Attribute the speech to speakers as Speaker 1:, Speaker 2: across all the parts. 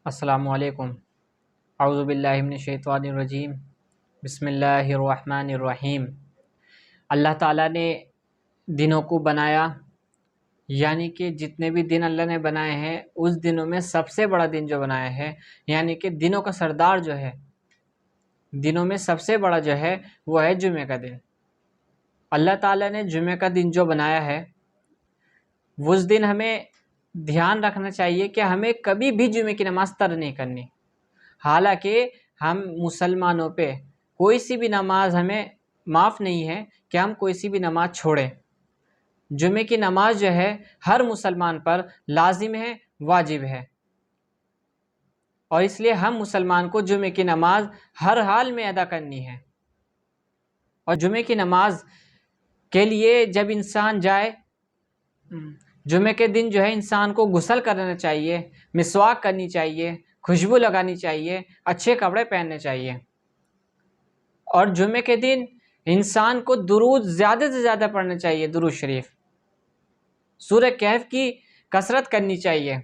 Speaker 1: السلام علیکم۔ اعوذ باللہ من الشیطان الرجیم، بسم اللہ الرحمن الرحیم۔ اللہ تعالیٰ نے دنوں کو بنایا، یعنی کہ جتنے بھی دن اللہ نے بنائے ہیں اس دنوں میں سب سے بڑا دن جو بنایا ہے، یعنی کہ دنوں کا سردار جو ہے، دنوں میں سب سے بڑا جو ہے وہ ہے جمعہ کا دن۔ اللہ تعالیٰ نے جمعہ کا دن جو بنایا ہے اس دن ہمیں دھیان رکھنا چاہیے کہ ہمیں کبھی بھی جمعے کی نماز ترک نہیں کرنی۔ حالانکہ ہم مسلمانوں پہ کوئی سی بھی نماز ہمیں معاف نہیں ہے کہ ہم کوئی سی بھی نماز چھوڑیں۔ جمعے کی نماز جو ہے ہر مسلمان پر لازم ہے، واجب ہے، اور اس لیے ہم مسلمان کو جمعے کی نماز ہر حال میں ادا کرنی ہے۔ اور جمعے کی نماز کے لیے جب انسان جائے، جمعے کے دن جو ہے انسان کو غسل کرنا چاہیے، مسواک کرنی چاہیے، خوشبو لگانی چاہیے، اچھے کپڑے پہننے چاہیے، اور جمعے کے دن انسان کو درود زیادہ سے زیادہ پڑھنا چاہیے، درود شریف، سورہ کہف کی کثرت کرنی چاہیے۔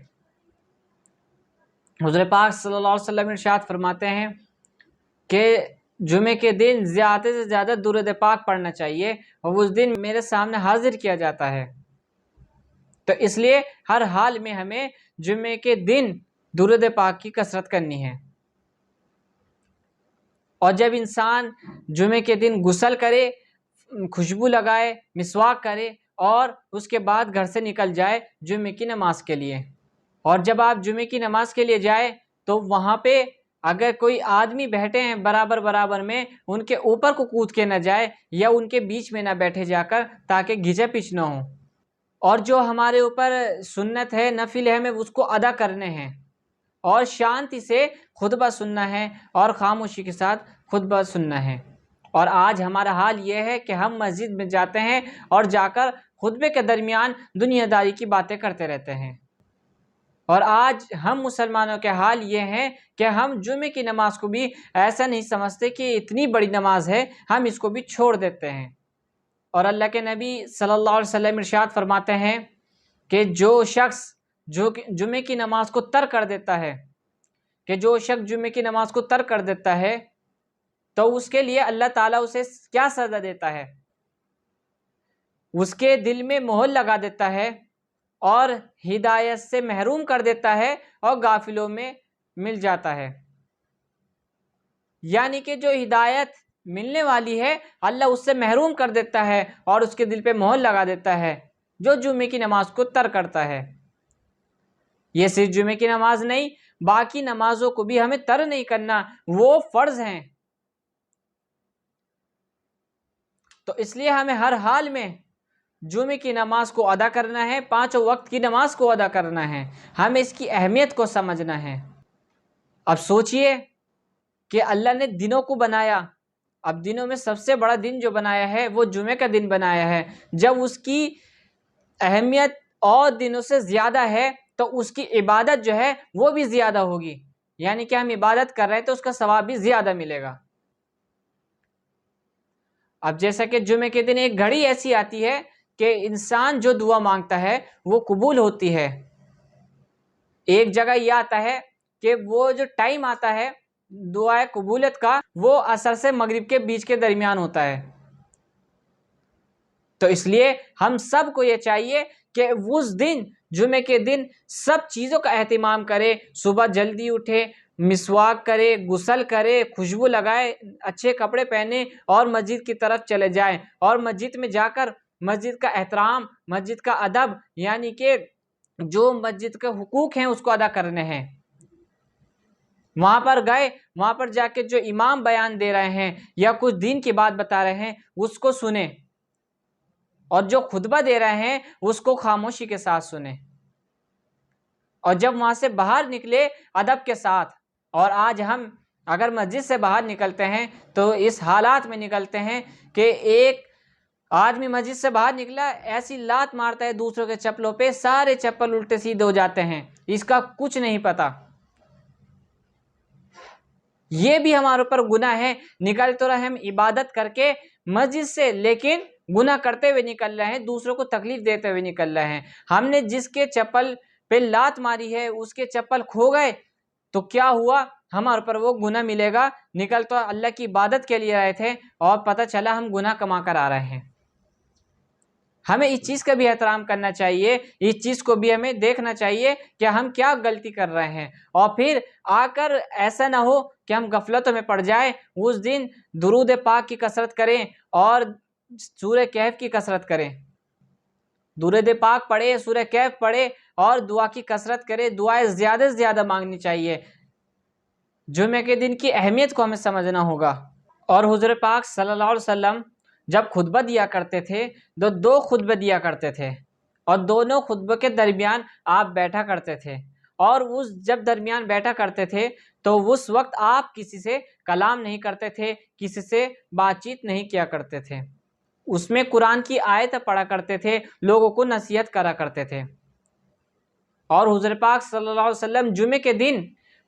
Speaker 1: حضور پاک صلی اللہ علیہ وسلم ارشاد فرماتے ہیں کہ جمعے کے دن زیادہ سے زیادہ درود پاک پڑھنا چاہیے، اور اس دن میرے سامنے حاضر کیا جاتا ہے۔ تو اس لیے ہر حال میں ہمیں جمعے کے دن درود پاک کی کثرت کرنی ہے۔ اور جب انسان جمعے کے دن غسل کرے، خوشبو لگائے، مسواک کرے، اور اس کے بعد گھر سے نکل جائے جمعے کی نماز کے لیے، اور جب آپ جمعے کی نماز کے لیے جائے تو وہاں پہ اگر کوئی آدمی بیٹھے ہیں برابر میں، ان کے اوپر کو کود کے نہ جائے یا ان کے بیچ میں نہ بیٹھے جا کر، تاکہ گھچے پچ نہ ہو۔ اور جو ہمارے اوپر سنت ہے، نفل ہے، ہمیں اس کو ادا کرنے ہیں، اور شانتی سے خطبہ سننا ہے، اور خاموشی کے ساتھ خطبہ سننا ہے۔ اور آج ہمارا حال یہ ہے کہ ہم مسجد میں جاتے ہیں اور جا کر خطبے کے درمیان دنیا داری کی باتیں کرتے رہتے ہیں۔ اور آج ہم مسلمانوں کے حال یہ ہے کہ ہم جمعے کی نماز کو بھی ایسا نہیں سمجھتے کہ اتنی بڑی نماز ہے، ہم اس کو بھی چھوڑ دیتے ہیں۔ اور اللہ کے نبی صلی اللہ علیہ وسلم ارشاد فرماتے ہیں کہ جو شخص جمعے کی نماز کو ترک کر دیتا ہے تو اس کے لیے اللہ تعالیٰ اسے کیا سزا دیتا ہے؟ اس کے دل میں مہر لگا دیتا ہے، اور ہدایت سے محروم کر دیتا ہے، اور غافلوں میں مل جاتا ہے۔ یعنی کہ جو ہدایت ملنے والی ہے اللہ اس سے محروم کر دیتا ہے، اور اس کے دل پہ مہر لگا دیتا ہے جو جمعے کی نماز کو ترک کرتا ہے۔ یہ صرف جمعے کی نماز نہیں، باقی نمازوں کو بھی ہمیں ترک نہیں کرنا، وہ فرض ہیں۔ تو اس لیے ہمیں ہر حال میں جمعے کی نماز کو ادا کرنا ہے، پانچوں وقت کی نماز کو ادا کرنا ہے، ہمیں اس کی اہمیت کو سمجھنا ہے۔ اب سوچئے کہ اللہ نے دنوں کو بنایا، اب دنوں میں سب سے بڑا دن جو بنایا ہے وہ جمعے کا دن بنایا ہے۔ جب اس کی اہمیت اور دنوں سے زیادہ ہے تو اس کی عبادت جو ہے وہ بھی زیادہ ہوگی، یعنی کہ ہم عبادت کر رہے ہیں تو اس کا ثواب بھی زیادہ ملے گا۔ اب جیسا کہ جمعے کے دن ایک گھڑی ایسی آتی ہے کہ انسان جو دعا مانگتا ہے وہ قبول ہوتی ہے۔ ایک جگہ یہ آتا ہے کہ وہ جو ٹائم آتا ہے دعائے قبولیت کا، وہ عصر سے مغرب کے بیچ کے درمیان ہوتا ہے۔ تو اس لیے ہم سب کو یہ چاہیے کہ اس دن جمعے کے دن سب چیزوں کا اہتمام کرے، صبح جلدی اٹھے، مسواک کرے، غسل کرے، خوشبو لگائے، اچھے کپڑے پہنے، اور مسجد کی طرف چلے جائیں، اور مسجد میں جا کر مسجد کا احترام، مسجد کا ادب، یعنی کہ جو مسجد کے حقوق ہیں اس کو ادا کرنے ہیں۔ وہاں پر گئے، وہاں پر جا کے جو امام بیان دے رہے ہیں یا کچھ دین کی بات بتا رہے ہیں اس کو سنیں، اور جو خطبہ دے رہے ہیں اس کو خاموشی کے ساتھ سنیں، اور جب وہاں سے باہر نکلے ادب کے ساتھ۔ اور آج ہم اگر مسجد سے باہر نکلتے ہیں تو اس حالات میں نکلتے ہیں کہ ایک آدمی مسجد سے باہر نکلا، ایسی لات مارتا ہے دوسروں کے چپلوں پہ، سارے چپل الٹے سیدھے ہو جاتے ہیں، اس کا کچھ نہیں پتا۔ یہ بھی ہمارے اوپر گناہ ہے، نکل تو رہے ہم عبادت کر کے مسجد سے، لیکن گناہ کرتے ہوئے نکل رہے ہیں، دوسروں کو تکلیف دیتے ہوئے نکل رہے ہیں۔ ہم نے جس کے چپل پہ لات ماری ہے اس کے چپل کھو گئے، تو کیا ہوا، ہمارے پر وہ گناہ ملے گا، نکل تو اللہ کی عبادت کے لیے آئے تھے اور پتہ چلا ہم گناہ کما کر آ رہے ہیں۔ ہمیں اس چیز کا بھی احترام کرنا چاہیے، اس چیز کو بھی ہمیں دیکھنا چاہیے کہ ہم کیا غلطی کر رہے ہیں، اور پھر آ کر ایسا نہ ہو کہ ہم غفلتوں میں پڑ جائیں۔ اس دن درود پاک کی کثرت کریں اور سورہ کہف کی کثرت کریں، درود پاک پڑھے، سورہ کہف پڑھے اور دعا کی کثرت کرے، دعائیں زیادہ سے زیادہ مانگنی چاہیے۔ جمعے کے دن کی اہمیت کو ہمیں سمجھنا ہوگا۔ اور حضور پاک صلی اللہ علیہ وسلم جب خطبہ دیا کرتے تھے تو 2 خطبے دیا کرتے تھے، اور دونوں خطبوں کے درمیان آپ بیٹھا کرتے تھے، اور جب درمیان بیٹھا کرتے تھے تو اس وقت آپ کسی سے کلام نہیں کرتے تھے، کسی سے بات چیت نہیں کیا کرتے تھے، اس میں قرآن کی آیت پڑھا کرتے تھے، لوگوں کو نصیحت کرا کرتے تھے۔ اور حضور پاک صلی اللہ علیہ وسلم جمعے کے دن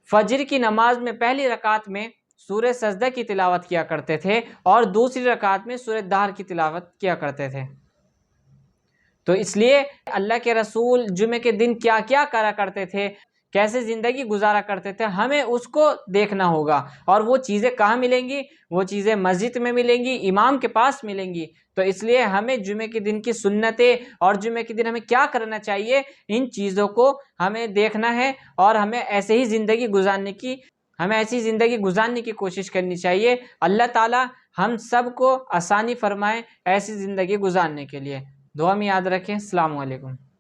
Speaker 1: فجر کی نماز میں پہلی رکعت میں سورہ سجدہ کی تلاوت کیا کرتے تھے اور دوسری رکعت میں سورہ دہر کی تلاوت کیا کرتے تھے۔ تو اس لیے اللہ کے رسول جمعے کے دن کیا کیا کرا کرتے تھے، کیسے زندگی گزارا کرتے تھے، ہمیں اس کو دیکھنا ہوگا۔ اور وہ چیزیں کہاں ملیں گی؟ وہ چیزیں مسجد میں ملیں گی، امام کے پاس ملیں گی۔ تو اس لیے ہمیں جمعے کے دن کی سنتیں اور جمعے کے دن ہمیں کیا کرنا چاہیے، ان چیزوں کو ہمیں دیکھنا ہے، اور ہمیں ایسے ہی زندگی گزارنے کی کوشش کرنی چاہیے۔ اللہ تعالی ہم سب کو آسانی فرمائے ایسی زندگی گزارنے کے لیے۔ دعا میں یاد رکھیں۔ السلام علیکم۔